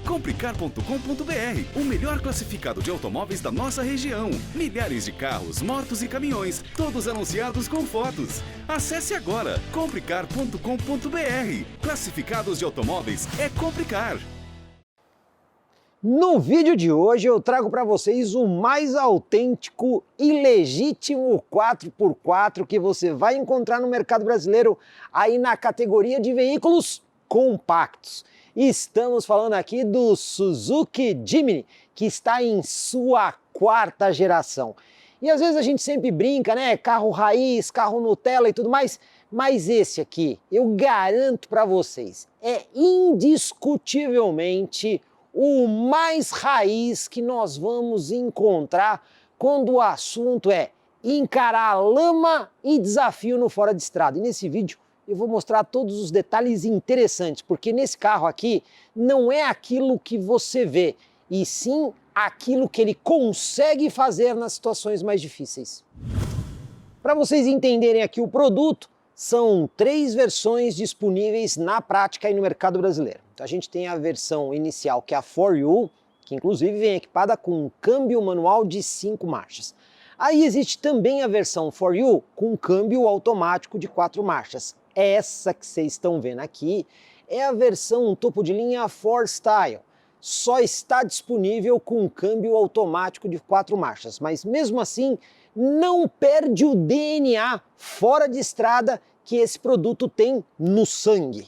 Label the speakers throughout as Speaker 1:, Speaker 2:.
Speaker 1: Comprecar.com.br, o melhor classificado de automóveis da nossa região. Milhares de carros, motos e caminhões, todos anunciados com fotos. Acesse agora comprecar.com.br. Classificados de automóveis é Comprecar.
Speaker 2: No vídeo de hoje eu trago para vocês o mais autêntico e legítimo 4x4 que você vai encontrar no mercado brasileiro aí na categoria de veículos compactos. Estamos falando aqui do Suzuki Jimny, que está em sua 4ª geração. E às vezes a gente sempre brinca, né? Carro raiz, carro Nutella e tudo mais, mas esse aqui, eu garanto para vocês, é indiscutivelmente o mais raiz que nós vamos encontrar quando o assunto é encarar lama e desafio no fora de estrada. E nesse vídeo eu vou mostrar todos os detalhes interessantes, porque nesse carro aqui não é aquilo que você vê, e sim aquilo que ele consegue fazer nas situações mais difíceis. Para vocês entenderem aqui o produto, são 3 versões disponíveis na prática aí no mercado brasileiro. Então a gente tem a versão inicial, que é a 4U, que inclusive vem equipada com um câmbio manual de 5 marchas. Aí existe também a versão 4U com câmbio automático de 4 marchas. Essa que vocês estão vendo aqui é a versão topo de linha 4Style. Só está disponível com câmbio automático de 4 marchas, mas mesmo assim não perde o DNA fora de estrada que esse produto tem no sangue.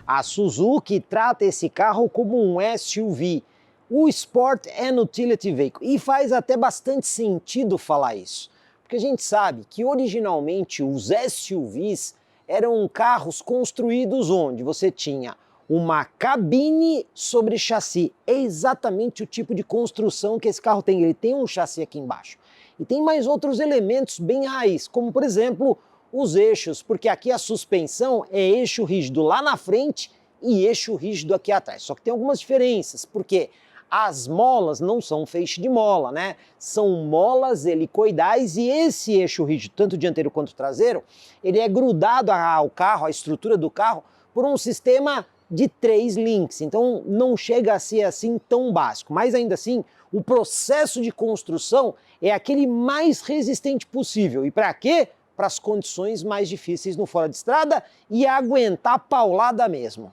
Speaker 2: A Suzuki trata esse carro como um SUV, o Sport and Utility Vehicle, e faz até bastante sentido falar isso, porque a gente sabe que originalmente os SUVs eram carros construídos onde você tinha uma cabine sobre chassi. É exatamente o tipo de construção que esse carro tem, ele tem um chassi aqui embaixo. E tem mais outros elementos bem raiz, como por exemplo os eixos, porque aqui a suspensão é eixo rígido lá na frente e eixo rígido aqui atrás. Só que tem algumas diferenças, porque as molas não são feixe de mola, né? São molas helicoidais e esse eixo rígido, tanto dianteiro quanto traseiro, ele é grudado ao carro, à estrutura do carro, por um sistema de 3 links, então não chega a ser assim tão básico, mas ainda assim o processo de construção é aquele mais resistente possível. E para quê? Para as condições mais difíceis no fora de estrada e aguentar paulada mesmo.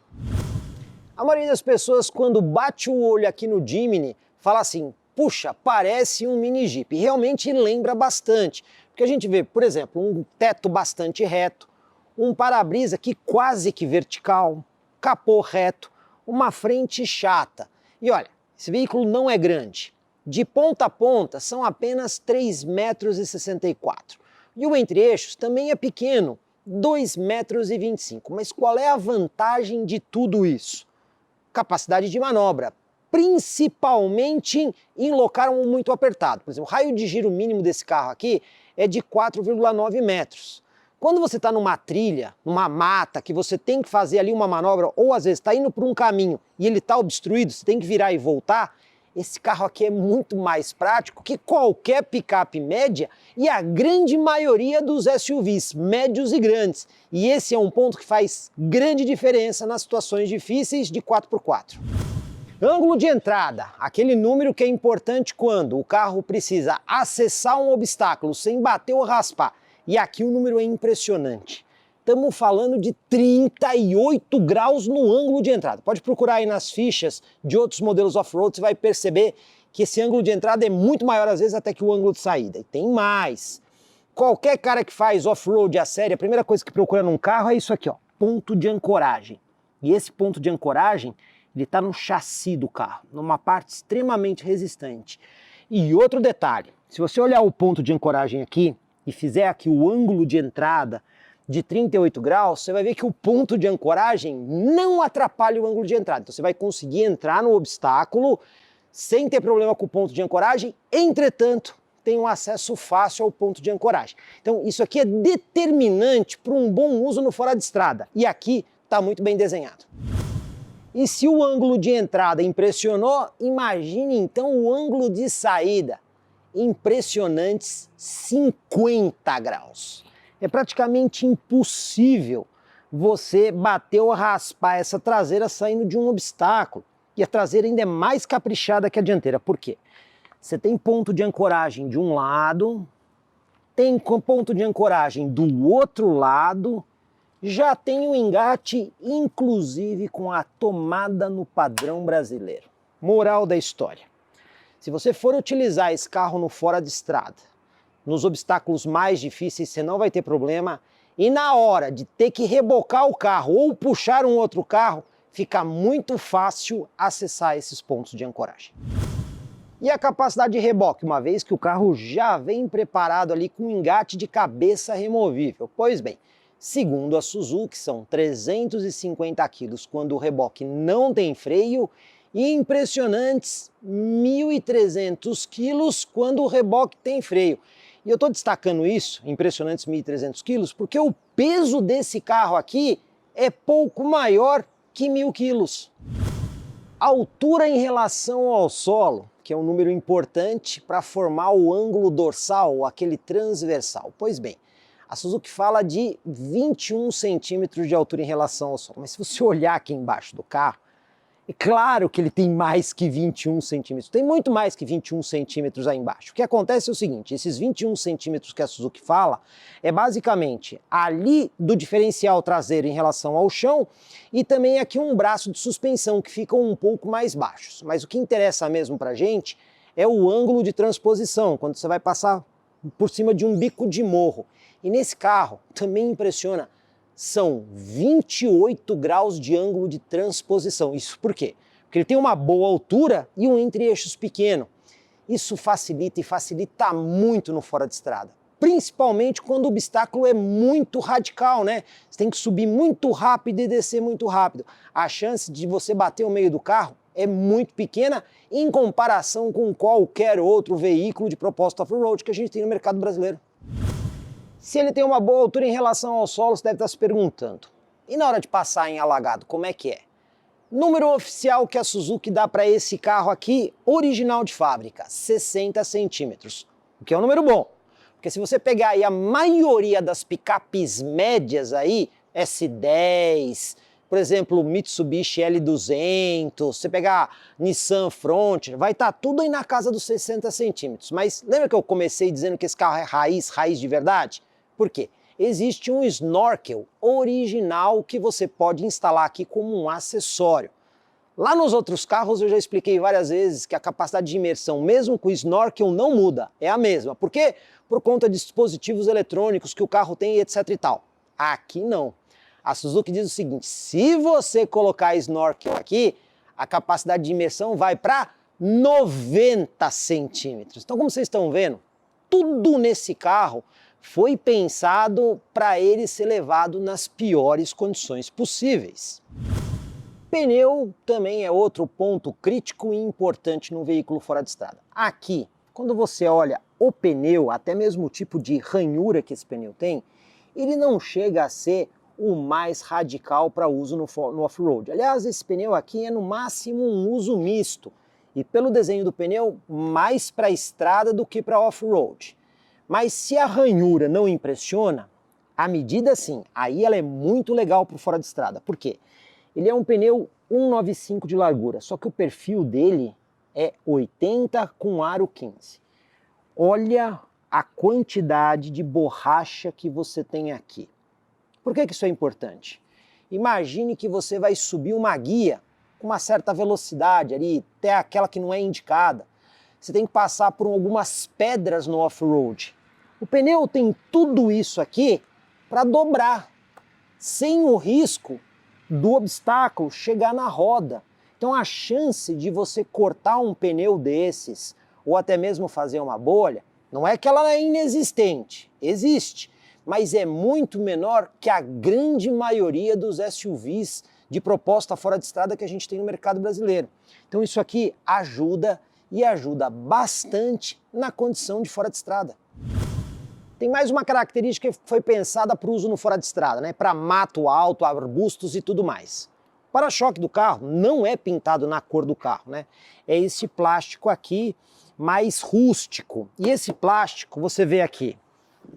Speaker 2: A maioria das pessoas, quando bate o olho aqui no Jimny, fala assim, puxa, parece um mini Jeep. E realmente lembra bastante, porque a gente vê, por exemplo, um teto bastante reto, um para-brisa aqui quase que vertical, capô reto, uma frente chata. E olha, esse veículo não é grande. De ponta a ponta são apenas 3,64 metros. E o entre-eixos também é pequeno, 2,25 metros. Mas qual é a vantagem de tudo isso? Capacidade de manobra, principalmente em local muito apertado. Por exemplo, o raio de giro mínimo desse carro aqui é de 4,9 metros. Quando você está numa trilha, numa mata, que você tem que fazer ali uma manobra, ou às vezes está indo por um caminho e ele está obstruído, você tem que virar e voltar, esse carro aqui é muito mais prático que qualquer picape média e a grande maioria dos SUVs, médios e grandes. E esse é um ponto que faz grande diferença nas situações difíceis de 4x4. Ângulo de entrada, aquele número que é importante quando o carro precisa acessar um obstáculo sem bater ou raspar. E aqui o número é impressionante. Estamos falando de 38 graus no ângulo de entrada. Pode procurar aí nas fichas de outros modelos off-road, você vai perceber que esse ângulo de entrada é muito maior às vezes até que o ângulo de saída. E tem mais. Qualquer cara que faz off-road a sério, a primeira coisa que procura num carro é isso aqui, ó, ponto de ancoragem. E esse ponto de ancoragem, ele está no chassi do carro, numa parte extremamente resistente. E outro detalhe, se você olhar o ponto de ancoragem aqui, e fizer aqui o ângulo de entrada de 38 graus, você vai ver que o ponto de ancoragem não atrapalha o ângulo de entrada. Então você vai conseguir entrar no obstáculo sem ter problema com o ponto de ancoragem, entretanto, tem um acesso fácil ao ponto de ancoragem. Então isso aqui é determinante para um bom uso no fora de estrada. E aqui está muito bem desenhado. E se o ângulo de entrada impressionou, imagine então o ângulo de saída. Impressionantes 50 graus. É praticamente impossível você bater ou raspar essa traseira saindo de um obstáculo. E a traseira ainda é mais caprichada que a dianteira. Por quê? Você tem ponto de ancoragem de um lado, tem ponto de ancoragem do outro lado, já tem o engate, inclusive com a tomada no padrão brasileiro. Moral da história: se você for utilizar esse carro no fora de estrada, nos obstáculos mais difíceis, você não vai ter problema. E na hora de ter que rebocar o carro ou puxar um outro carro, fica muito fácil acessar esses pontos de ancoragem. E a capacidade de reboque, uma vez que o carro já vem preparado ali com um engate de cabeça removível? Pois bem, segundo a Suzuki, são 350 quilos quando o reboque não tem freio e impressionantes 1.300 quilos quando o reboque tem freio. E eu estou destacando isso, impressionantes 1.300 quilos, porque o peso desse carro aqui é pouco maior que 1.000 quilos. Altura em relação ao solo, que é um número importante para formar o ângulo dorsal, ou aquele transversal. Pois bem, a Suzuki fala de 21 centímetros de altura em relação ao solo, mas se você olhar aqui embaixo do carro, é claro que ele tem mais que 21 centímetros, tem muito mais que 21 centímetros aí embaixo. O que acontece é o seguinte: esses 21 centímetros que a Suzuki fala é basicamente ali do diferencial traseiro em relação ao chão e também aqui um braço de suspensão que ficam um pouco mais baixos. Mas o que interessa mesmo pra gente é o ângulo de transposição, quando você vai passar por cima de um bico de morro. E nesse carro também impressiona, são 28 graus de ângulo de transposição. Isso por quê? Porque ele tem uma boa altura e um entre-eixos pequeno. Isso facilita e facilita muito no fora de estrada. Principalmente quando o obstáculo é muito radical, né? Você tem que subir muito rápido e descer muito rápido. A chance de você bater o meio do carro é muito pequena em comparação com qualquer outro veículo de propósito off-road que a gente tem no mercado brasileiro. Se ele tem uma boa altura em relação ao solo, você deve estar se perguntando: e na hora de passar em alagado, como é que é? Número oficial que a Suzuki dá para esse carro aqui, original de fábrica, 60 centímetros. O que é um número bom, porque se você pegar aí a maioria das picapes médias aí, S10, por exemplo, Mitsubishi L200, você pegar Nissan Frontier, vai estar tudo aí na casa dos 60 centímetros. Mas lembra que eu comecei dizendo que esse carro é raiz de verdade? Por quê? Existe um snorkel original que você pode instalar aqui como um acessório. Lá nos outros carros eu já expliquei várias vezes que a capacidade de imersão, mesmo com o snorkel, não muda, é a mesma. Por quê? Por conta de dispositivos eletrônicos que o carro tem, etc e tal. Aqui não. A Suzuki diz o seguinte: se você colocar snorkel aqui, a capacidade de imersão vai para 90 centímetros. Então, como vocês estão vendo, tudo nesse carro foi pensado para ele ser levado nas piores condições possíveis. Pneu também é outro ponto crítico e importante no veículo fora de estrada. Aqui, quando você olha o pneu, até mesmo o tipo de ranhura que esse pneu tem, ele não chega a ser o mais radical para uso no off-road. Aliás, esse pneu aqui é no máximo um uso misto, e pelo desenho do pneu, mais para estrada do que para off-road. Mas se a ranhura não impressiona, a medida sim, aí ela é muito legal para o fora de estrada. Por quê? Ele é um pneu 195 de largura, só que o perfil dele é 80 com aro 15. Olha a quantidade de borracha que você tem aqui. Por que isso é importante? Imagine que você vai subir uma guia com uma certa velocidade ali, até aquela que não é indicada. Você tem que passar por algumas pedras no off-road. O pneu tem tudo isso aqui para dobrar, sem o risco do obstáculo chegar na roda. Então a chance de você cortar um pneu desses, ou até mesmo fazer uma bolha, não é que ela é inexistente, existe, mas é muito menor que a grande maioria dos SUVs de proposta fora de estrada que a gente tem no mercado brasileiro. Então isso aqui ajuda, e ajuda bastante na condição de fora de estrada. Tem mais uma característica que foi pensada para o uso no fora de estrada, né? Para mato alto, arbustos e tudo mais. O para-choque do carro não é pintado na cor do carro, né? É esse plástico aqui mais rústico. E esse plástico você vê aqui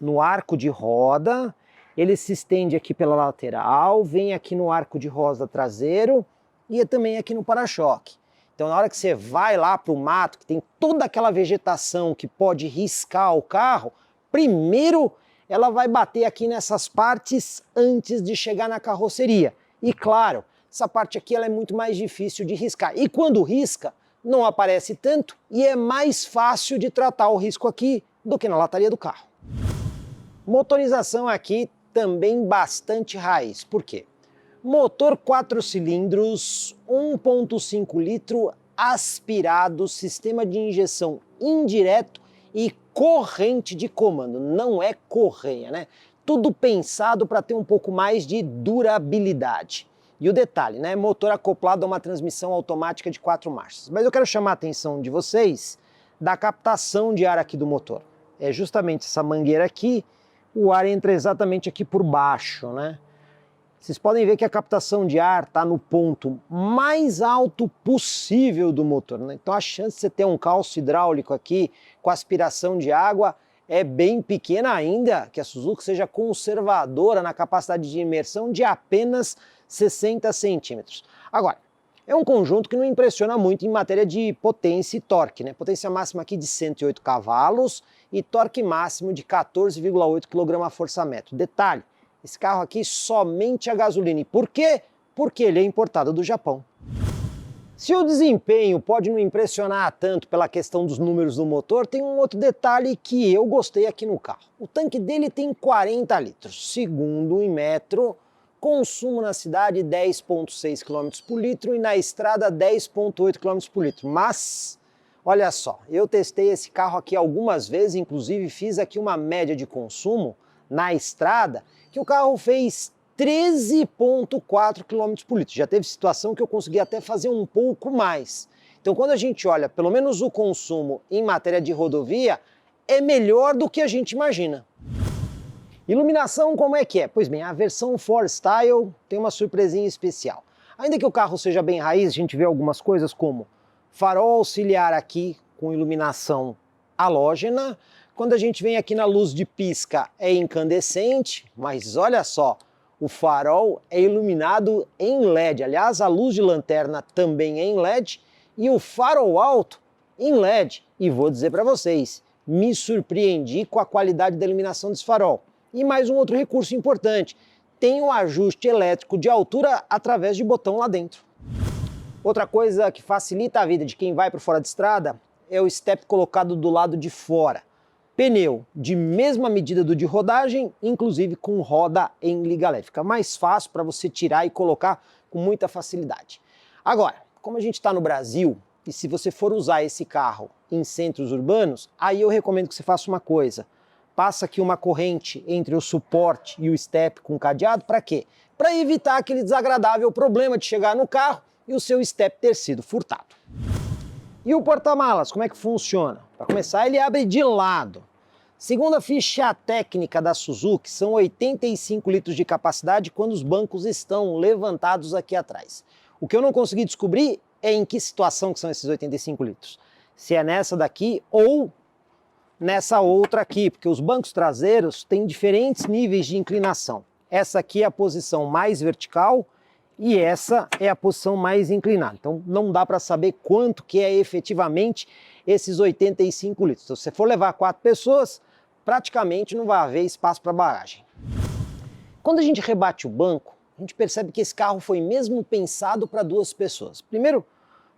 Speaker 2: no arco de roda, ele se estende aqui pela lateral, vem aqui no arco de roda traseiro e também aqui no para-choque. Então na hora que você vai lá para o mato, que tem toda aquela vegetação que pode riscar o carro, primeiro ela vai bater aqui nessas partes antes de chegar na carroceria. E claro, essa parte aqui ela é muito mais difícil de riscar. E quando risca, não aparece tanto e é mais fácil de tratar o risco aqui do que na lataria do carro. Motorização aqui também bastante raiz. Por quê? Motor 4 cilindros, 1.5 litro, aspirado, sistema de injeção indireto e corrente de comando. Não é correia, né? Tudo pensado para ter um pouco mais de durabilidade. E o detalhe, né? Motor acoplado a uma transmissão automática de 4 marchas. Mas eu quero chamar a atenção de vocês da captação de ar aqui do motor. É justamente essa mangueira aqui, o ar entra exatamente aqui por baixo, né? Vocês podem ver que a captação de ar está no ponto mais alto possível do motor, né? Então a chance de você ter um calço hidráulico aqui com aspiração de água é bem pequena, ainda que a Suzuki seja conservadora na capacidade de imersão de apenas 60 centímetros. Agora, é um conjunto que não impressiona muito em matéria de potência e torque, né? Potência máxima aqui de 108 cavalos e torque máximo de 14,8 kgfm. Detalhe, esse carro aqui somente a gasolina. E por quê? Porque ele é importado do Japão. Se o desempenho pode não impressionar tanto pela questão dos números do motor, tem um outro detalhe que eu gostei aqui no carro. O tanque dele tem 40 litros. Segundo o Inmetro, consumo na cidade 10,6 km por litro e na estrada 10,8 km por litro. Mas, olha só, eu testei esse carro aqui algumas vezes, inclusive fiz aqui uma média de consumo na estrada, que o carro fez 13,4 km por litro. Já teve situação que eu consegui até fazer um pouco mais. Então quando a gente olha, pelo menos o consumo em matéria de rodovia, é melhor do que a gente imagina. Iluminação como é que é? Pois bem, a versão 4Style tem uma surpresinha especial. Ainda que o carro seja bem raiz, a gente vê algumas coisas como farol auxiliar aqui com iluminação halógena. Quando a gente vem aqui na luz de pisca é incandescente, mas olha só, o farol é iluminado em LED. Aliás, a luz de lanterna também é em LED e o farol alto em LED. E vou dizer para vocês, me surpreendi com a qualidade da iluminação desse farol. E mais um outro recurso importante, tem um ajuste elétrico de altura através de botão lá dentro. Outra coisa que facilita a vida de quem vai para fora de estrada é o step colocado do lado de fora. Pneu de mesma medida do de rodagem, inclusive com roda em liga leve. Fica mais fácil para você tirar e colocar com muita facilidade. Agora, como a gente está no Brasil, e se você for usar esse carro em centros urbanos, aí eu recomendo que você faça uma coisa. Passa aqui uma corrente entre o suporte e o step com cadeado, para quê? Para evitar aquele desagradável problema de chegar no carro e o seu step ter sido furtado. E o porta-malas, como é que funciona? Para começar, ele abre de lado. Segundo a ficha técnica da Suzuki, são 85 litros de capacidade quando os bancos estão levantados aqui atrás. O que eu não consegui descobrir é em que situação que são esses 85 litros. Se é nessa daqui ou nessa outra aqui, porque os bancos traseiros têm diferentes níveis de inclinação. Essa aqui é a posição mais vertical e essa é a posição mais inclinada. Então não dá para saber quanto que é efetivamente esses 85 litros. Então, se você for levar 4 pessoas, praticamente não vai haver espaço para bagagem. Quando a gente rebate o banco, a gente percebe que esse carro foi mesmo pensado para 2 pessoas. Primeiro,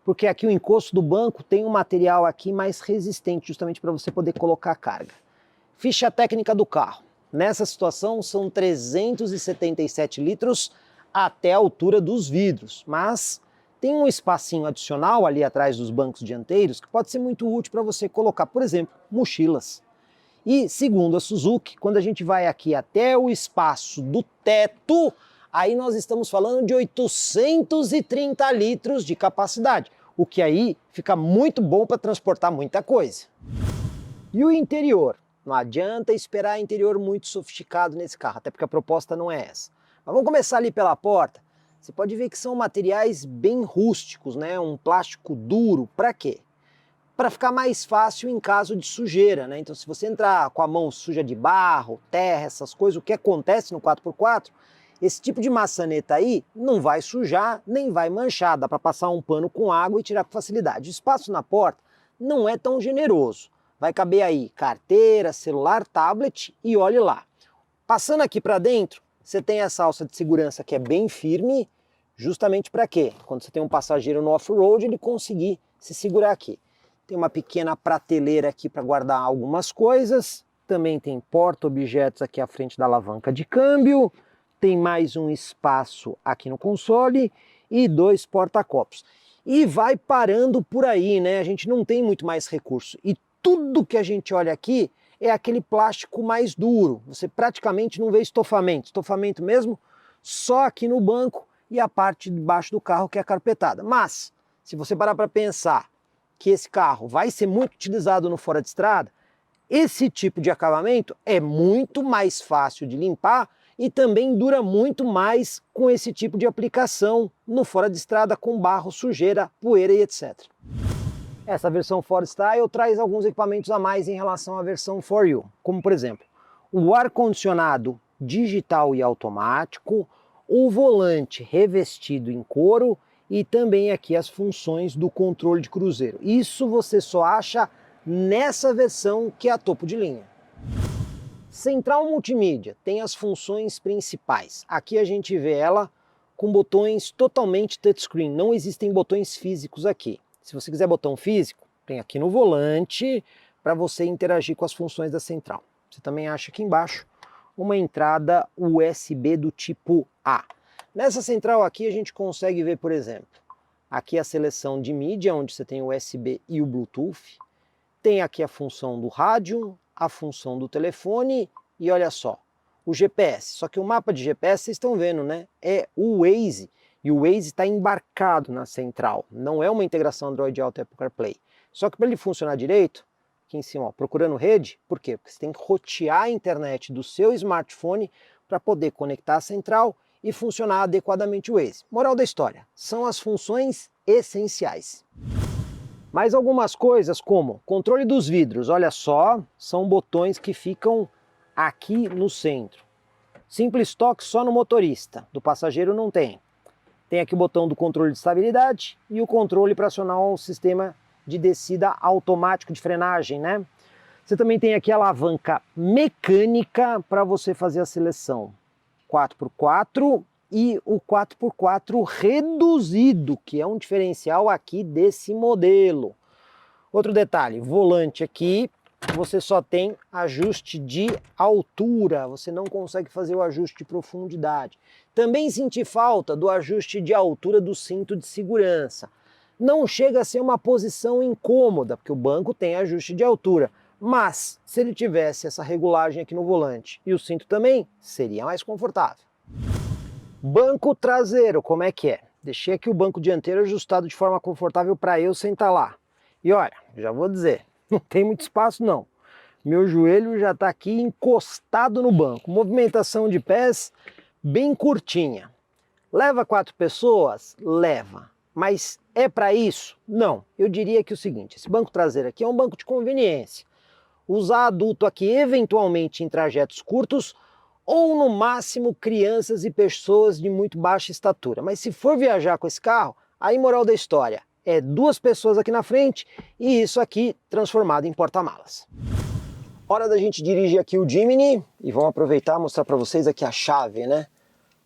Speaker 2: porque aqui o encosto do banco tem um material aqui mais resistente, justamente para você poder colocar a carga. Ficha técnica do carro. Nessa situação são 377 litros até a altura dos vidros, mas tem um espacinho adicional ali atrás dos bancos dianteiros que pode ser muito útil para você colocar, por exemplo, mochilas. E segundo a Suzuki, quando a gente vai aqui até o espaço do teto, aí nós estamos falando de 830 litros de capacidade, o que aí fica muito bom para transportar muita coisa. E o interior? Não adianta esperar interior muito sofisticado nesse carro, até porque a proposta não é essa. Mas vamos começar ali pela porta. Você pode ver que são materiais bem rústicos, né? Um plástico duro. Para quê? Para ficar mais fácil em caso de sujeira, né? Então se você entrar com a mão suja de barro, terra, essas coisas, o que acontece no 4x4, Esse tipo de maçaneta aí não vai sujar, nem vai manchar, dá para passar um pano com água e tirar com facilidade. O espaço na porta não é tão generoso. Vai caber aí carteira, celular, tablet e olhe lá. Passando aqui para dentro, você tem essa alça de segurança que é bem firme, justamente para quê? Quando você tem um passageiro no off-road, ele conseguir se segurar aqui. Tem uma pequena prateleira aqui para guardar algumas coisas, também tem porta-objetos aqui à frente da alavanca de câmbio, tem mais um espaço aqui no console e 2 porta-copos. E vai parando por aí, né? A gente não tem muito mais recurso. E tudo que a gente olha aqui é aquele plástico mais duro. Você praticamente não vê estofamento. Estofamento mesmo só aqui no banco e a parte de baixo do carro que é carpetada. Mas, se você parar para pensar que esse carro vai ser muito utilizado no fora de estrada, esse tipo de acabamento é muito mais fácil de limpar e também dura muito mais com esse tipo de aplicação no fora de estrada com barro, sujeira, poeira e etc. Essa versão 4Style traz alguns equipamentos a mais em relação à versão 4U, como por exemplo, o ar-condicionado digital e automático, o volante revestido em couro e também aqui as funções do controle de cruzeiro. Isso você só acha nessa versão que é a topo de linha. Central multimídia tem as funções principais. Aqui a gente vê ela com botões totalmente touchscreen, não existem botões físicos aqui. Se você quiser botão físico, tem aqui no volante para você interagir com as funções da central. Você também acha aqui embaixo uma entrada USB do tipo A. Nessa central aqui a gente consegue ver, por exemplo, aqui a seleção de mídia, onde você tem o USB e o Bluetooth. Tem aqui a função do rádio, a função do telefone e olha só, o GPS. Só que o mapa de GPS, vocês estão vendo, né? É o Waze. E o Waze está embarcado na central. Não é uma integração Android Auto e Apple CarPlay. Só que para ele funcionar direito, aqui em cima, ó, procurando rede, por quê? Porque você tem que rotear a internet do seu smartphone para poder conectar a central e funcionar adequadamente o Waze. Moral da história, são as funções essenciais. Mais algumas coisas como controle dos vidros, olha só, são botões que ficam aqui no centro. Simples toque só no motorista, do passageiro não tem. Tem aqui o botão do controle de estabilidade e o controle para acionar o sistema de descida automático de frenagem, né? Você também tem aqui a alavanca mecânica para você fazer a seleção 4x4 e o 4x4 reduzido, que é um diferencial aqui desse modelo. Outro detalhe, volante aqui, você só tem ajuste de altura, você não consegue fazer o ajuste de profundidade. Também senti falta do ajuste de altura do cinto de segurança. Não chega a ser uma posição incômoda, porque o banco tem ajuste de altura, mas se ele tivesse essa regulagem aqui no volante e o cinto também, seria mais confortável. Banco traseiro, como é que é? Deixei aqui o banco dianteiro ajustado de forma confortável para eu sentar lá. E olha, já vou dizer, não tem muito espaço não. Meu joelho já está aqui encostado no banco. Movimentação de pés bem curtinha. Leva 4 pessoas? Leva. Mas é para isso? Não. Eu diria que o seguinte, esse banco traseiro aqui é um banco de conveniência. Usar adulto aqui eventualmente em trajetos curtos ou no máximo crianças e pessoas de muito baixa estatura. Mas se for viajar com esse carro, aí moral da história, é 2 pessoas aqui na frente e isso aqui transformado em porta-malas. Hora da gente dirigir aqui o Jimny e vamos aproveitar e mostrar para vocês aqui a chave, né?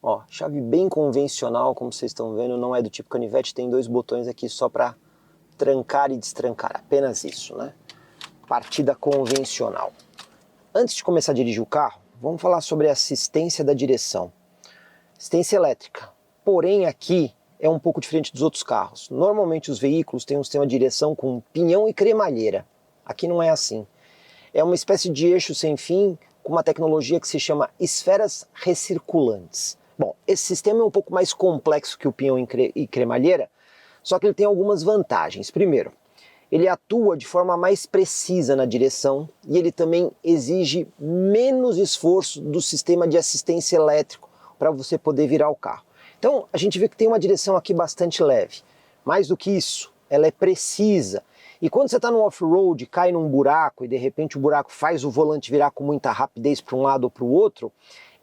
Speaker 2: Ó, chave bem convencional, como vocês estão vendo, não é do tipo canivete, tem 2 botões aqui só para trancar e destrancar, apenas isso, né? Partida convencional. Antes de começar a dirigir o carro, vamos falar sobre a assistência da direção. Assistência elétrica, porém aqui é um pouco diferente dos outros carros. Normalmente os veículos têm um sistema de direção com pinhão e cremalheira. Aqui não é assim. É uma espécie de eixo sem fim com uma tecnologia que se chama esferas recirculantes. Bom, esse sistema é um pouco mais complexo que o pinhão e cremalheira, só que ele tem algumas vantagens. Primeiro, ele atua de forma mais precisa na direção e ele também exige menos esforço do sistema de assistência elétrico para você poder virar o carro. Então a gente vê que tem uma direção aqui bastante leve. Mais do que isso, ela é precisa E quando você está no off-road, cai num buraco e de repente o buraco faz o volante virar com muita rapidez para um lado ou para o outro,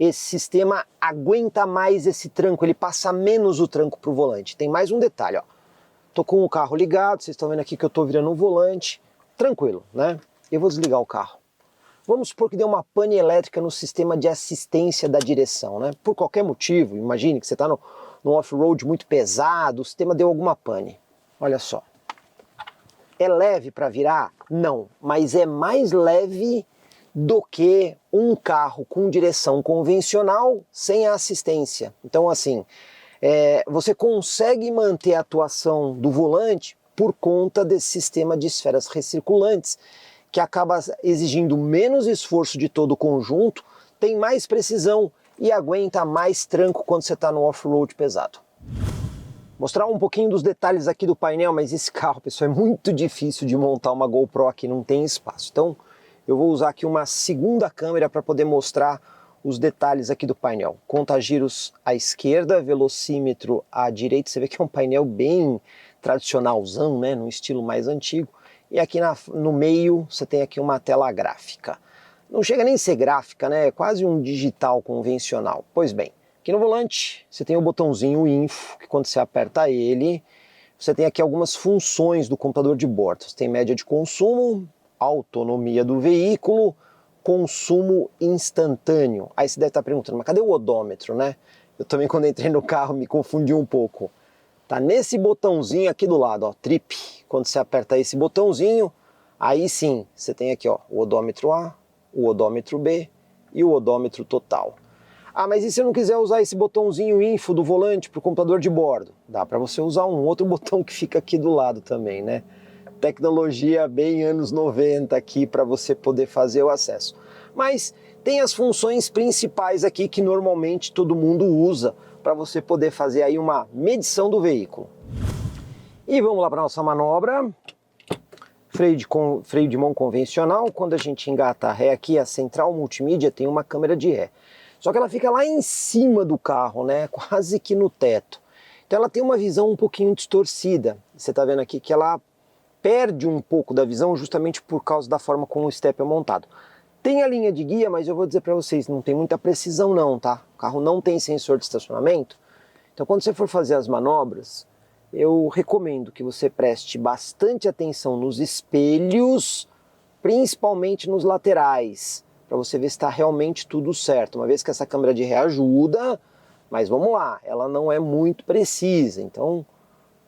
Speaker 2: esse sistema aguenta mais esse tranco, ele passa menos o tranco para o volante. Tem mais um detalhe, ó. Tô com o carro ligado, vocês estão vendo aqui que eu estou virando o volante, tranquilo, né? Eu vou desligar o carro. Vamos supor que deu uma pane elétrica no sistema de assistência da direção, né? Por qualquer motivo, imagine que você está no off-road muito pesado, o sistema deu alguma pane. Olha só. É leve para virar? Não, mas é mais leve do que um carro com direção convencional sem a assistência. Então, assim, você consegue manter a atuação do volante por conta desse sistema de esferas recirculantes, que acaba exigindo menos esforço de todo o conjunto, tem mais precisão e aguenta mais tranco quando você está no off-road pesado. Mostrar um pouquinho dos detalhes aqui do painel, mas esse carro, pessoal, é muito difícil de montar uma GoPro aqui, não tem espaço. Então eu vou usar aqui uma segunda câmera para poder mostrar os detalhes aqui do painel. Conta-giros à esquerda, velocímetro à direita, você vê que é um painel bem tradicionalzão, né, num estilo mais antigo. E aqui no meio você tem aqui uma tela gráfica. Não chega nem a ser gráfica, né? É quase um digital convencional. Pois bem, aqui no volante você tem o botãozinho Info, que quando você aperta ele, você tem aqui algumas funções do computador de bordo. Você tem média de consumo, autonomia do veículo, consumo instantâneo. Aí você deve estar perguntando, mas cadê o odômetro, né? Eu também quando entrei no carro me confundi um pouco. Tá nesse botãozinho aqui do lado, ó, Trip. Quando você aperta esse botãozinho, aí sim, você tem aqui, ó, o odômetro A, o odômetro B e o odômetro total. Ah, mas e se eu não quiser usar esse botãozinho Info do volante para o computador de bordo? Dá para você usar um outro botão que fica aqui do lado também, né? Tecnologia bem anos 90 aqui para você poder fazer o acesso. Mas tem as funções principais aqui que normalmente todo mundo usa para você poder fazer aí uma medição do veículo. E vamos lá para a nossa manobra. Freio de mão convencional. Quando a gente engata a ré aqui, a central multimídia tem uma câmera de ré. Só que ela fica lá em cima do carro, né? Quase que no teto. Então ela tem uma visão um pouquinho distorcida. Você está vendo aqui que ela perde um pouco da visão justamente por causa da forma como o step é montado. Tem a linha de guia, mas eu vou dizer para vocês, não tem muita precisão não, tá? O carro não tem sensor de estacionamento. Então quando você for fazer as manobras, eu recomendo que você preste bastante atenção nos espelhos, principalmente nos laterais, para você ver se está realmente tudo certo. Uma vez que essa câmera de ré ajuda, mas vamos lá, ela não é muito precisa, então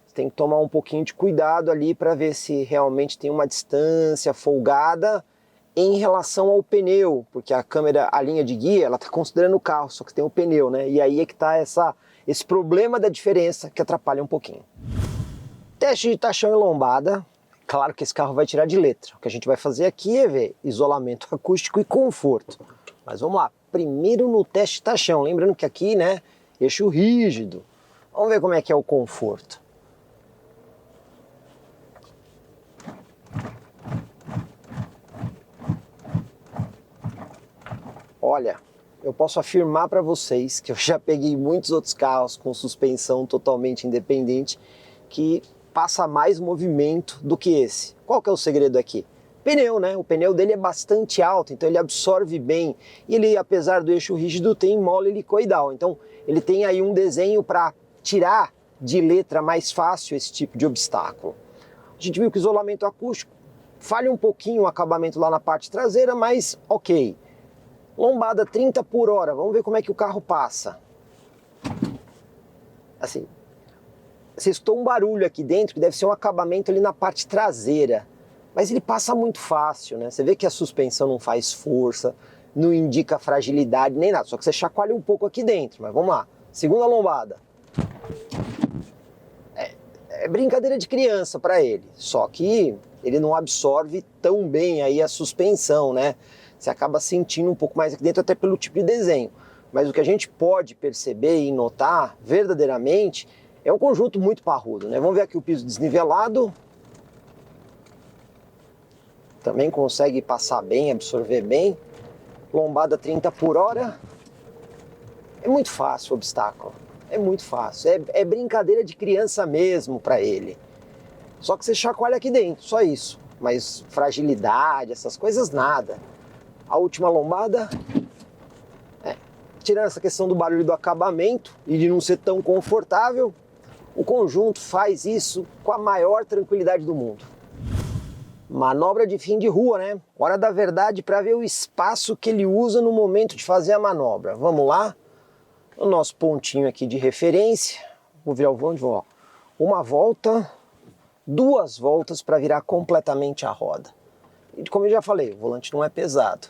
Speaker 2: você tem que tomar um pouquinho de cuidado ali para ver se realmente tem uma distância folgada em relação ao pneu, porque a câmera, a linha de guia, ela está considerando o carro, só que tem o pneu, né? E aí é que está esse problema da diferença que atrapalha um pouquinho. Teste de tachão e lombada. Claro que esse carro vai tirar de letra. O que a gente vai fazer aqui é ver isolamento acústico e conforto. Mas vamos lá, primeiro no teste de tachão. Lembrando que aqui, né, eixo rígido. Vamos ver como é que é o conforto. Olha, eu posso afirmar para vocês que eu já peguei muitos outros carros com suspensão totalmente independente que passa mais movimento do que esse. Qual que é o segredo aqui? Pneu, né? O pneu dele é bastante alto, então ele absorve bem. E ele, apesar do eixo rígido, tem mola helicoidal. Então ele tem aí um desenho para tirar de letra mais fácil esse tipo de obstáculo. A gente viu que o isolamento acústico falha um pouquinho o acabamento lá na parte traseira, mas ok. Lombada 30 por hora, vamos ver como é que o carro passa. Assim, você escutou um barulho aqui dentro, que deve ser um acabamento ali na parte traseira. Mas ele passa muito fácil, né? Você vê que a suspensão não faz força, não indica fragilidade nem nada. Só que você chacoalha um pouco aqui dentro, mas vamos lá. Segunda lombada. É brincadeira de criança para ele, só que ele não absorve tão bem aí a suspensão, né? Você acaba sentindo um pouco mais aqui dentro até pelo tipo de desenho. Mas o que a gente pode perceber e notar verdadeiramente é um conjunto muito parrudo, né? Vamos ver aqui o piso desnivelado. Também consegue passar bem, absorver bem. Lombada 30 por hora. É muito fácil o obstáculo. É muito fácil. É brincadeira de criança mesmo para ele. Só que você chacoalha aqui dentro, só isso. Mas fragilidade, essas coisas, nada. A última lombada, tirando essa questão do barulho do acabamento e de não ser tão confortável, o conjunto faz isso com a maior tranquilidade do mundo. Manobra de fim de rua, né? Hora da verdade para ver o espaço que ele usa no momento de fazer a manobra. Vamos lá? O nosso pontinho aqui de referência. Vou virar o volante, vou, ó. Uma volta, 2 voltas para virar completamente a roda. E como eu já falei, o volante não é pesado.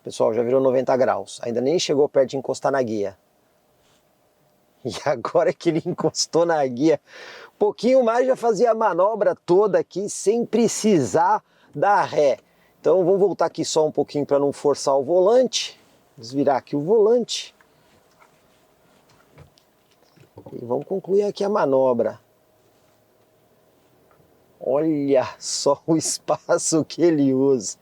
Speaker 2: Pessoal, já virou 90 graus. Ainda nem chegou perto de encostar na guia. E agora que ele encostou na guia, pouquinho mais já fazia a manobra toda aqui sem precisar dar ré. Então vamos voltar aqui só um pouquinho para não forçar o volante. Desvirar aqui o volante. E vamos concluir aqui a manobra. Olha só o espaço que ele usa.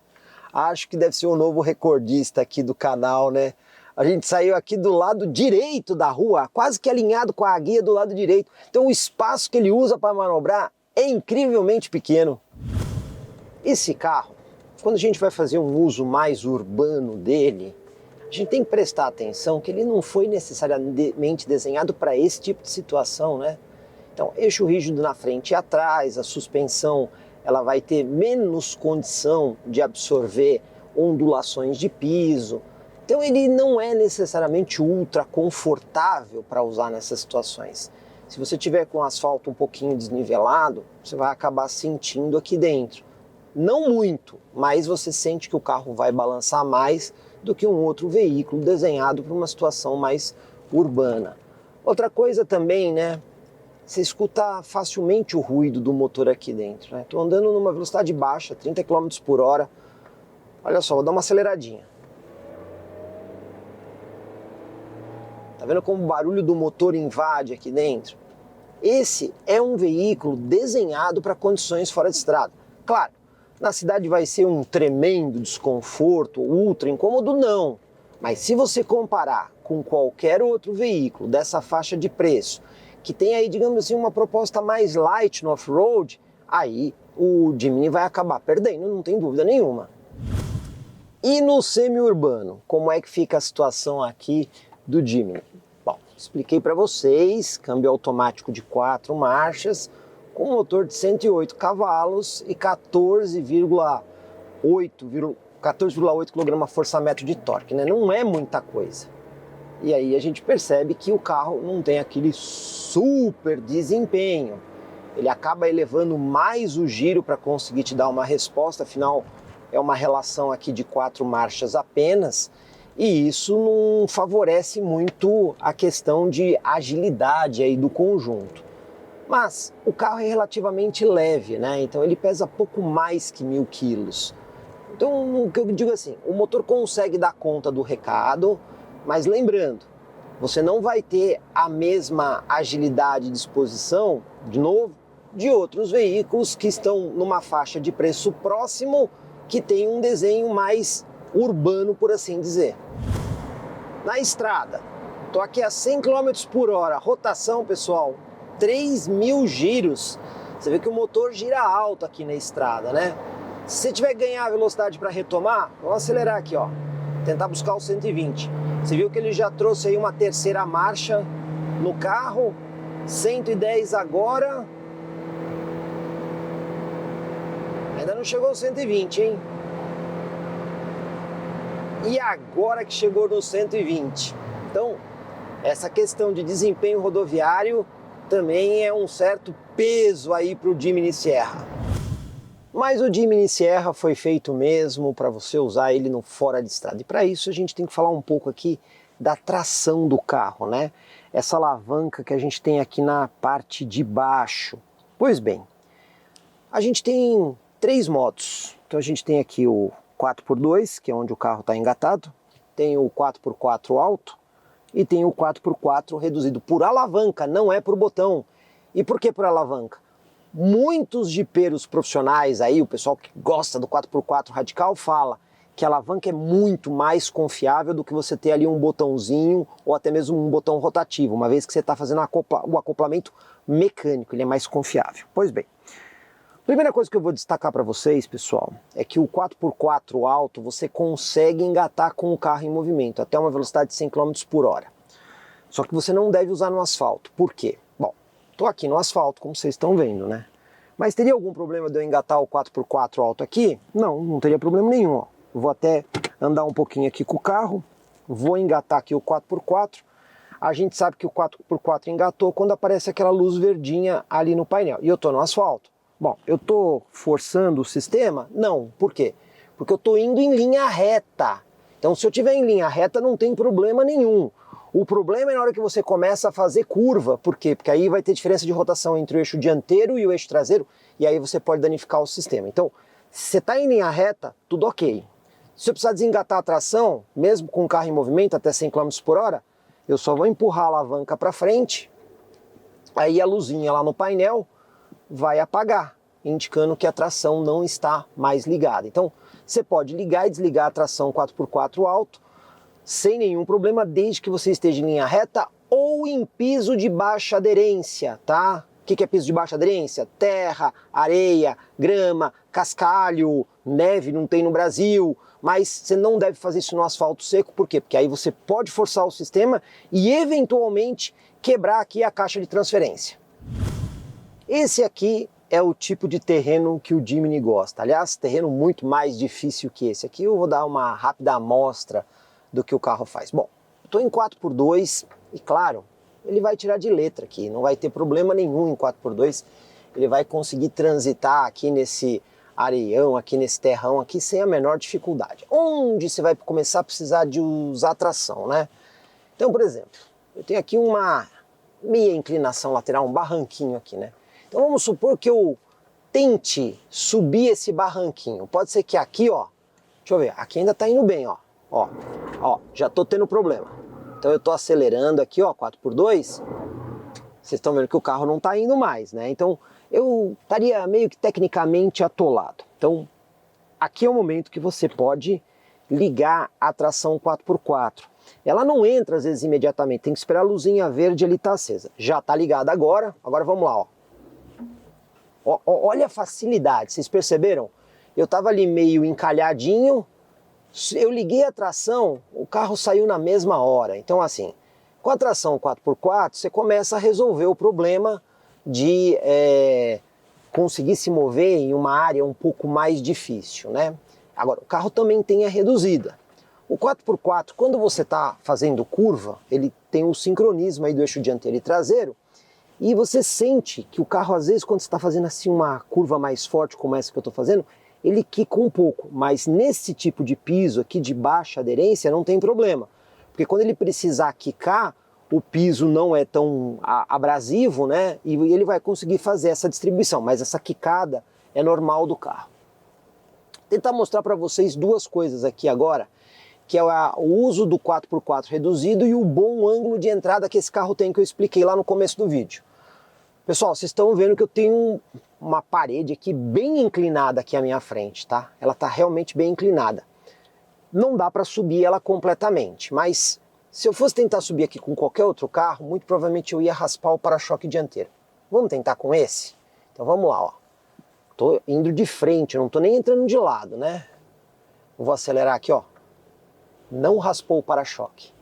Speaker 2: Acho que deve ser o novo recordista aqui do canal, né? A gente saiu aqui do lado direito da rua, quase que alinhado com a guia do lado direito. Então o espaço que ele usa para manobrar é incrivelmente pequeno. Esse carro, quando a gente vai fazer um uso mais urbano dele, a gente tem que prestar atenção que ele não foi necessariamente desenhado para esse tipo de situação, né? Então, eixo rígido na frente e atrás, a suspensão ela vai ter menos condição de absorver ondulações de piso. Então ele não é necessariamente ultra confortável para usar nessas situações. Se você tiver com o asfalto um pouquinho desnivelado, você vai acabar sentindo aqui dentro. Não muito, mas você sente que o carro vai balançar mais do que um outro veículo desenhado para uma situação mais urbana. Outra coisa também, né? Você escuta facilmente o ruído do motor aqui dentro, né? Estou andando numa velocidade baixa, 30 km por hora. Olha só, vou dar uma aceleradinha. Tá vendo como o barulho do motor invade aqui dentro? Esse é um veículo desenhado para condições fora de estrada. Claro, na cidade vai ser um tremendo desconforto, ultra incômodo, não. Mas se você comparar com qualquer outro veículo dessa faixa de preço, que tem aí, digamos assim, uma proposta mais light no off-road, aí o Jimny vai acabar perdendo, não tem dúvida nenhuma. E no semi-urbano, como é que fica a situação aqui do Jimny? Bom, expliquei para vocês, câmbio automático de 4 marchas, com motor de 108 cavalos e 14,8 kgfm de torque, né? Não é muita coisa. E aí a gente percebe que o carro não tem aquele super desempenho. Ele acaba elevando mais o giro para conseguir te dar uma resposta, afinal é uma relação aqui de 4 marchas apenas, e isso não favorece muito a questão de agilidade aí do conjunto. Mas o carro é relativamente leve, né? Então ele pesa pouco mais que 1.000 quilos. Então o que eu digo assim, o motor consegue dar conta do recado, mas lembrando, você não vai ter a mesma agilidade e disposição, de novo, de outros veículos que estão numa faixa de preço próximo, que tem um desenho mais urbano, por assim dizer. Na estrada, estou aqui a 100 km por hora, rotação, pessoal, 3.000 giros. Você vê que o motor gira alto aqui na estrada, né? Se você tiver que ganhar velocidade para retomar, vamos acelerar aqui, ó. Tentar buscar o 120. Você viu que ele já trouxe aí uma terceira marcha no carro, 110 agora. Ainda não chegou aos 120, hein? E agora que chegou no 120. Então, essa questão de desempenho rodoviário também é um certo peso aí para o Jimny Sierra. Mas o Jimny Sierra foi feito mesmo para você usar ele no fora de estrada. E para isso a gente tem que falar um pouco aqui da tração do carro, né? Essa alavanca que a gente tem aqui na parte de baixo. Pois bem, a gente tem 3 modos. Então a gente tem aqui o 4x2, que é onde o carro está engatado. Tem o 4x4 alto e tem o 4x4 reduzido por alavanca, não é por botão. E por que por alavanca? Muitos jipeiros profissionais aí, o pessoal que gosta do 4x4 radical fala que a alavanca é muito mais confiável do que você ter ali um botãozinho ou até mesmo um botão rotativo, uma vez que você está fazendo o acoplamento mecânico, ele é mais confiável. Pois bem, a primeira coisa que eu vou destacar para vocês, pessoal, é que o 4x4 alto você consegue engatar com o carro em movimento, até uma velocidade de 100 km por hora. Só que você não deve usar no asfalto. Por quê? Bom, estou aqui no asfalto, como vocês estão vendo, né? Mas teria algum problema de eu engatar o 4x4 alto aqui? Não, não teria problema nenhum, ó. Vou até andar um pouquinho aqui com o carro, vou engatar aqui o 4x4. A gente sabe que o 4x4 engatou quando aparece aquela luz verdinha ali no painel. E eu estou no asfalto. Bom, eu estou forçando o sistema? Não. Por quê? Porque eu estou indo em linha reta. Então, se eu estiver em linha reta, não tem problema nenhum. O problema é na hora que você começa a fazer curva. Por quê? Porque aí vai ter diferença de rotação entre o eixo dianteiro e o eixo traseiro, e aí você pode danificar o sistema. Então, se você está em linha reta, tudo ok. Se eu precisar desengatar a tração, mesmo com o carro em movimento até 100 km por hora, eu só vou empurrar a alavanca para frente, aí a luzinha lá no painel vai apagar, indicando que a tração não está mais ligada. Então, você pode ligar e desligar a tração 4x4 alto, sem nenhum problema, desde que você esteja em linha reta ou em piso de baixa aderência, tá? O que é piso de baixa aderência? Terra, areia, grama, cascalho, neve, não tem no Brasil, mas você não deve fazer isso no asfalto seco, por quê? Porque aí você pode forçar o sistema e eventualmente quebrar aqui a caixa de transferência. Esse aqui é o tipo de terreno que o Jimny gosta. Aliás, terreno muito mais difícil que esse. Aqui eu vou dar uma rápida amostra do que o carro faz. Bom, estou em 4x2 e claro, ele vai tirar de letra aqui, não vai ter problema nenhum em 4x2, ele vai conseguir transitar aqui nesse areião, aqui nesse terrão aqui sem a menor dificuldade. Onde você vai começar a precisar de usar tração, né? Então, por exemplo, eu tenho aqui uma meia inclinação lateral, um barranquinho aqui, né? Então vamos supor que eu tente subir esse barranquinho. Pode ser que aqui, ó, deixa eu ver, aqui ainda tá indo bem, ó. Ó, já tô tendo problema. Então eu tô acelerando aqui, ó, 4x2. Vocês estão vendo que o carro não tá indo mais, né? Então eu estaria meio que tecnicamente atolado. Então aqui é o momento que você pode ligar a tração 4x4. Ela não entra às vezes imediatamente, tem que esperar a luzinha verde ali tá acesa. Já tá ligada agora, agora vamos lá, ó. Olha a facilidade, vocês perceberam? Eu tava ali meio encalhadinho, eu liguei a tração, o carro saiu na mesma hora. Então assim, com a tração 4x4, você começa a resolver o problema de conseguir se mover em uma área um pouco mais difícil, né? Agora, o carro também tem a reduzida. O 4x4, quando você está fazendo curva, ele tem um sincronismo aí do eixo dianteiro e traseiro, e você sente que o carro, às vezes, quando você está fazendo assim uma curva mais forte, como essa que eu estou fazendo, ele quica um pouco, mas nesse tipo de piso aqui de baixa aderência não tem problema, porque quando ele precisar quicar, o piso não é tão abrasivo, né, e ele vai conseguir fazer essa distribuição, mas essa quicada é normal do carro. Vou tentar mostrar para vocês duas coisas aqui agora, que é o uso do 4x4 reduzido e o bom ângulo de entrada que esse carro tem, que eu expliquei lá no começo do vídeo. Pessoal, vocês estão vendo que eu tenho uma parede aqui bem inclinada aqui à minha frente, tá? Ela está realmente bem inclinada. Não dá para subir ela completamente, mas se eu fosse tentar subir aqui com qualquer outro carro, muito provavelmente eu ia raspar o para-choque dianteiro. Vamos tentar com esse? Então vamos lá, ó. Tô indo de frente, eu não tô nem entrando de lado, né? Vou acelerar aqui, ó. Não raspou o para-choque.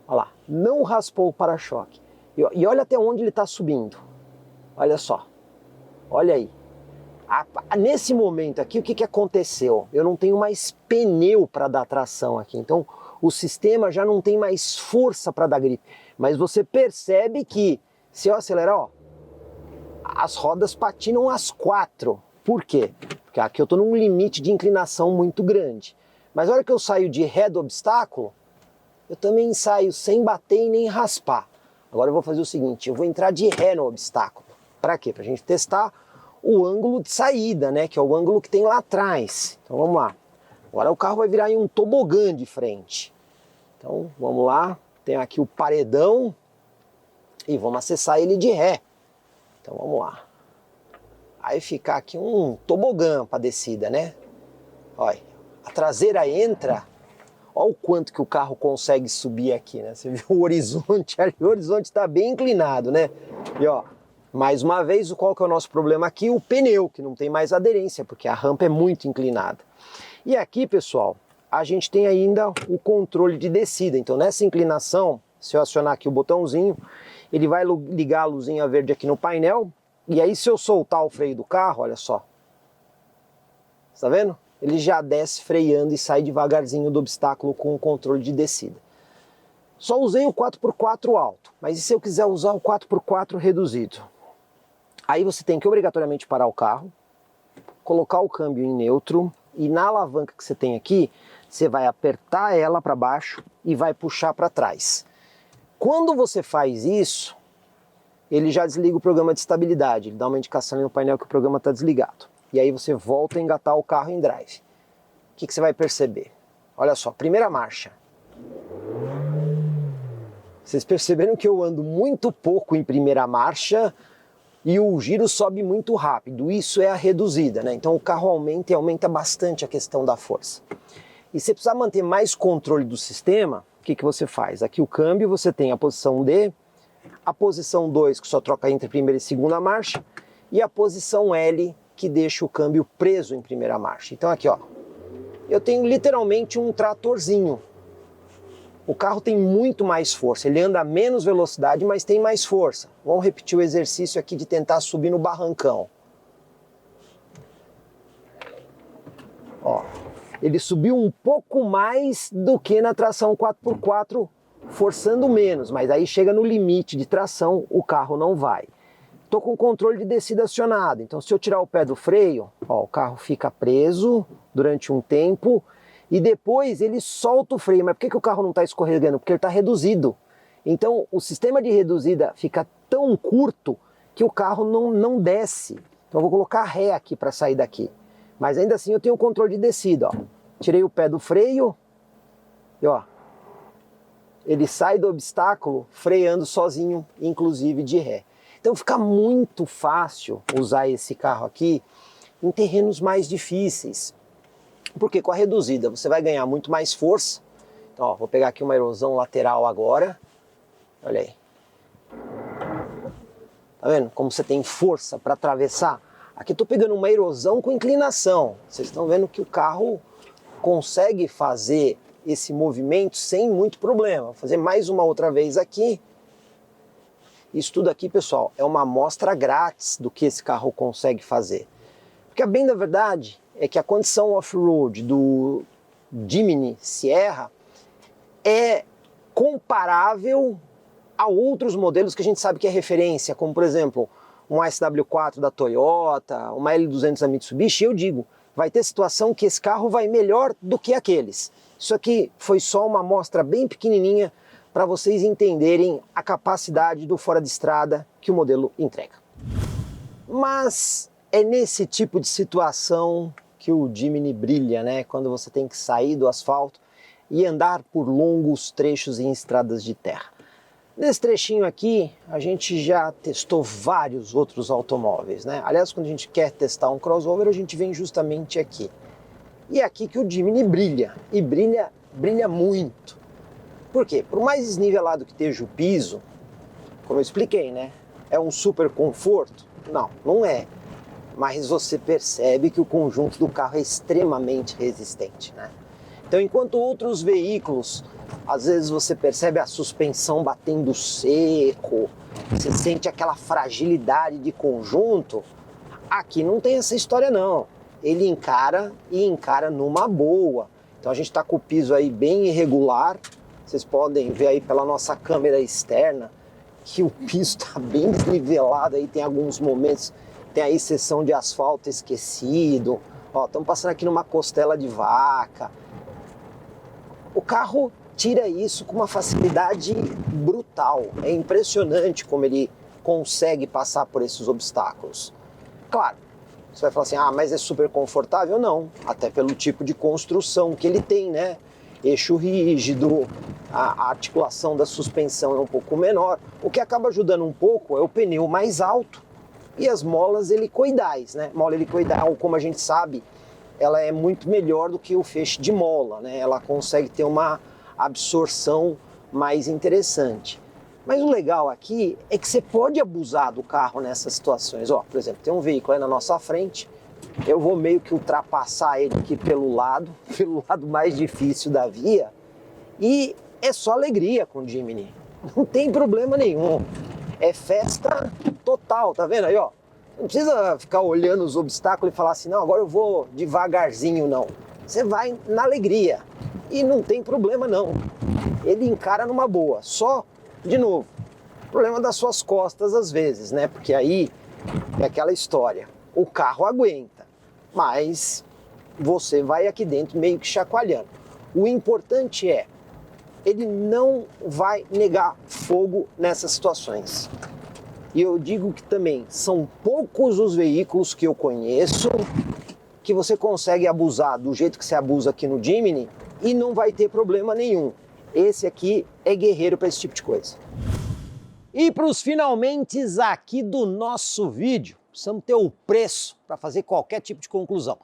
Speaker 2: Olha lá, não raspou o para-choque. E olha até onde ele está subindo. Olha só, olha aí. Nesse momento aqui, o que aconteceu? Eu não tenho mais pneu para dar tração aqui, então o sistema já não tem mais força para dar gripe. Mas você percebe que, se eu acelerar, ó, as rodas patinam às 4. Por quê? Porque aqui eu estou num limite de inclinação muito grande. Mas na hora que eu saio de ré do obstáculo, eu também saio sem bater e nem raspar. Agora eu vou fazer o seguinte, eu vou entrar de ré no obstáculo. Para quê? Para a gente testar o ângulo de saída, né? Que é o ângulo que tem lá atrás. Então vamos lá. Agora o carro vai virar em um tobogã de frente. Então vamos lá. Tem aqui o paredão e vamos acessar ele de ré. Então vamos lá. Aí fica aqui um tobogã para descida, né? Olha, a traseira entra, olha o quanto que o carro consegue subir aqui, né? Você viu o horizonte ali, o horizonte está bem inclinado, né? E ó, mais uma vez, qual que é o nosso problema aqui? O pneu, que não tem mais aderência, porque a rampa é muito inclinada. E aqui, pessoal, a gente tem ainda o controle de descida. Então nessa inclinação, se eu acionar aqui o botãozinho, ele vai ligar a luzinha verde aqui no painel, e aí se eu soltar o freio do carro, olha só, tá vendo? Ele já desce freando e sai devagarzinho do obstáculo com o controle de descida. Só usei o 4x4 alto, mas e se eu quiser usar o 4x4 reduzido? Aí você tem que obrigatoriamente parar o carro, colocar o câmbio em neutro, e na alavanca que você tem aqui, você vai apertar ela para baixo e vai puxar para trás. Quando você faz isso, ele já desliga o programa de estabilidade, ele dá uma indicação ali no painel que o programa está desligado. E aí você volta a engatar o carro em drive. O que você vai perceber? Olha só, primeira marcha. Vocês perceberam que eu ando muito pouco em primeira marcha e o giro sobe muito rápido. Isso é a reduzida, né? Então o carro aumenta e aumenta bastante a questão da força. E se precisar manter mais controle do sistema, o que você faz? Aqui o câmbio, você tem a posição D, a posição 2, que só troca entre primeira e segunda marcha, e a posição L, que deixa o câmbio preso em primeira marcha. Então aqui, ó, eu tenho literalmente um tratorzinho. O carro tem muito mais força, ele anda a menos velocidade, mas tem mais força. Vamos repetir o exercício aqui de tentar subir no barrancão. Ó, ele subiu um pouco mais do que na tração 4x4, forçando menos, mas aí chega no limite de tração, o carro não vai. Estou com o controle de descida acionado, então se eu tirar o pé do freio, ó, o carro fica preso durante um tempo e depois ele solta o freio. Mas por que o carro não está escorregando? Porque ele está reduzido. Então o sistema de reduzida fica tão curto que o carro não desce. Então eu vou colocar ré aqui para sair daqui. Mas ainda assim eu tenho o controle de descida, ó. Tirei o pé do freio e ó, ele sai do obstáculo freando sozinho, inclusive de ré. Então fica muito fácil usar esse carro aqui em terrenos mais difíceis. Porque com a reduzida você vai ganhar muito mais força. Então, ó, vou pegar aqui uma erosão lateral agora. Olha aí. Tá vendo como você tem força para atravessar? Aqui eu estou pegando uma erosão com inclinação. Vocês estão vendo que o carro consegue fazer esse movimento sem muito problema. Vou fazer mais uma outra vez aqui. Isso tudo aqui, pessoal, é uma amostra grátis do que esse carro consegue fazer. Porque a bem da verdade é que a condição off-road do Jimny Sierra é comparável a outros modelos que a gente sabe que é referência, como por exemplo, um SW4 da Toyota, uma L200 da Mitsubishi. Eu digo, vai ter situação que esse carro vai melhor do que aqueles. Isso aqui foi só uma amostra bem pequenininha para vocês entenderem a capacidade do fora de estrada que o modelo entrega. Mas é nesse tipo de situação que o Jimny brilha, né? Quando você tem que sair do asfalto e andar por longos trechos em estradas de terra. Nesse trechinho aqui, a gente já testou vários outros automóveis, né? Aliás, quando a gente quer testar um crossover, a gente vem justamente aqui. E é aqui que o Jimny brilha, e brilha muito. Por quê? Por mais desnivelado que esteja o piso, como eu expliquei, né? É um super conforto? Não, não é. Mas você percebe que o conjunto do carro é extremamente resistente, né? Então, enquanto outros veículos, às vezes você percebe a suspensão batendo seco, você sente aquela fragilidade de conjunto, aqui não tem essa história não. Ele encara e encara numa boa. Então a gente está com o piso aí bem irregular, vocês podem ver aí pela nossa câmera externa que o piso está bem desnivelado, aí tem alguns momentos, tem aí seção de asfalto esquecido, ó, estamos passando aqui numa costela de vaca. O carro tira isso com uma facilidade brutal, é impressionante como ele consegue passar por esses obstáculos. Claro, você vai falar assim, ah, mas é super confortável? Não, até pelo tipo de construção que ele tem, né? Eixo rígido, a articulação da suspensão é um pouco menor. O que acaba ajudando um pouco é o pneu mais alto e as molas helicoidais, né? Mola helicoidal, como a gente sabe, ela é muito melhor do que o feixe de mola, né? Ela consegue ter uma absorção mais interessante. Mas o legal aqui é que você pode abusar do carro nessas situações. Ó, por exemplo, tem um veículo aí na nossa frente, eu vou meio que ultrapassar ele aqui pelo lado mais difícil da via, e é só alegria com o Jimny. Não tem problema nenhum. É festa total, tá vendo aí, ó? Não precisa ficar olhando os obstáculos e falar assim, não, agora eu vou devagarzinho, não. Você vai na alegria e não tem problema, não. Ele encara numa boa. Só, de novo, problema das suas costas às vezes, né? Porque aí é aquela história. O carro aguenta, mas você vai aqui dentro meio que chacoalhando. O importante é, ele não vai negar fogo nessas situações. E eu digo que também são poucos os veículos que eu conheço que você consegue abusar do jeito que você abusa aqui no Jimny e não vai ter problema nenhum. Esse aqui é guerreiro para esse tipo de coisa. E para os finalmente aqui do nosso vídeo, precisamos ter o preço para fazer qualquer tipo de conclusão.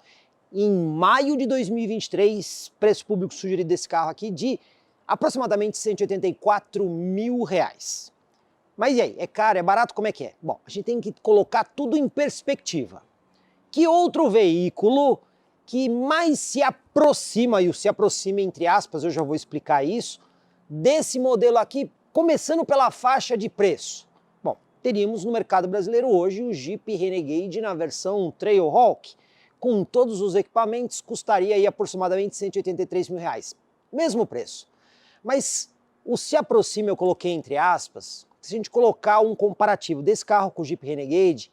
Speaker 2: Em maio de 2023, preço público sugerido desse carro aqui de aproximadamente R$ 184 mil. Mas e aí, é caro, é barato, como é que é? Bom, a gente tem que colocar tudo em perspectiva. Que outro veículo que mais se aproxima, e o se aproxima entre aspas, eu já vou explicar isso, desse modelo aqui, começando pela faixa de preço? Bom, teríamos no mercado brasileiro hoje o Jeep Renegade na versão Trailhawk, com todos os equipamentos, custaria aí aproximadamente R$ 183 mil. Mesmo preço. Mas o se aproxima eu coloquei entre aspas. Se a gente colocar um comparativo desse carro com o Jeep Renegade,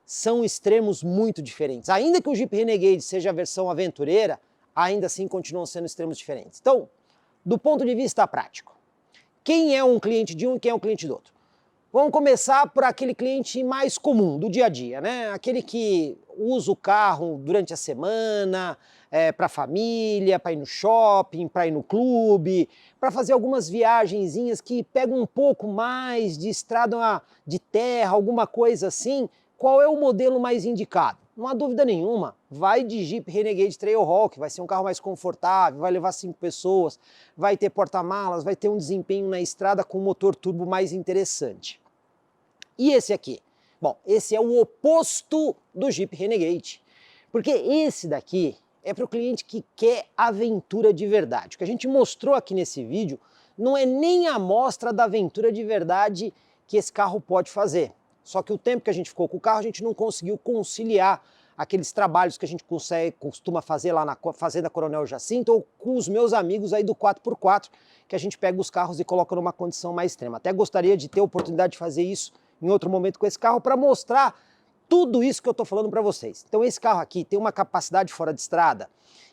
Speaker 2: são extremos muito diferentes. Ainda que o Jeep Renegade seja a versão aventureira, ainda assim continuam sendo extremos diferentes. Então, do ponto de vista prático, quem é um cliente de um e quem é um cliente do outro? Vamos começar por aquele cliente mais comum, do dia a dia, né? Aquele que usa o carro durante a semana, para a família, para ir no shopping, para ir no clube, para fazer algumas viagenzinhas que pegam um pouco mais de estrada de terra, alguma coisa assim. Qual é o modelo mais indicado? Não há dúvida nenhuma, vai de Jeep Renegade Trailhawk, vai ser um carro mais confortável, vai levar 5 pessoas, vai ter porta-malas, vai ter um desempenho na estrada com motor turbo mais interessante. E esse aqui? Bom, esse é o oposto do Jeep Renegade, porque esse daqui é para o cliente que quer aventura de verdade. O que a gente mostrou aqui nesse vídeo não é nem a amostra da aventura de verdade que esse carro pode fazer. Só que o tempo que a gente ficou com o carro, a gente não conseguiu conciliar aqueles trabalhos que a gente costuma fazer lá na Fazenda Coronel Jacinto ou com os meus amigos aí do 4x4, que a gente pega os carros e coloca numa condição mais extrema. Até gostaria de ter a oportunidade de fazer isso em outro momento com esse carro para mostrar tudo isso que eu estou falando para vocês. Então esse carro aqui tem uma capacidade fora de estrada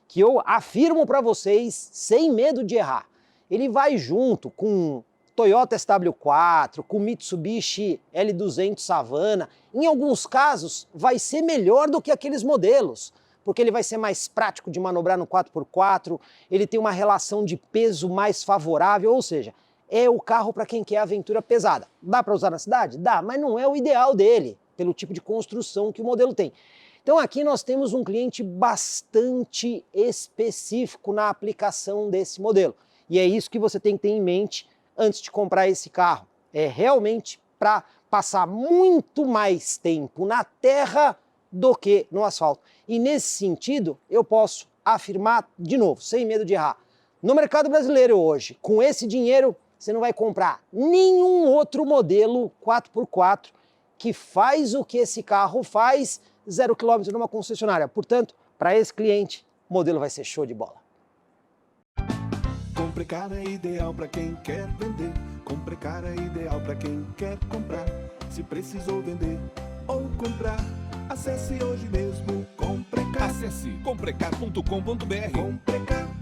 Speaker 2: que eu afirmo para vocês, sem medo de errar. Ele vai junto com Toyota SW4, com Mitsubishi L200 Savana. Em alguns casos vai ser melhor do que aqueles modelos, porque ele vai ser mais prático de manobrar no 4x4, ele tem uma relação de peso mais favorável, ou seja, é o carro para quem quer aventura pesada. Dá para usar na cidade? Dá, mas não é o ideal dele, pelo tipo de construção que o modelo tem. Então aqui nós temos um cliente bastante específico na aplicação desse modelo. E é isso que você tem que ter em mente antes de comprar esse carro. É realmente para passar muito mais tempo na terra do que no asfalto. E nesse sentido, eu posso afirmar de novo, sem medo de errar. No mercado brasileiro hoje, com esse dinheiro, você não vai comprar nenhum outro modelo 4x4 que faz o que esse carro faz 0 km numa concessionária. Portanto, para esse cliente, o modelo vai ser show de bola.
Speaker 3: Comprecar é ideal para quem quer vender. Comprecar é ideal para quem quer comprar. Se precisou vender ou comprar, acesse hoje mesmo Comprecar.
Speaker 1: Acesse comprecar.com.br.
Speaker 3: Comprecar.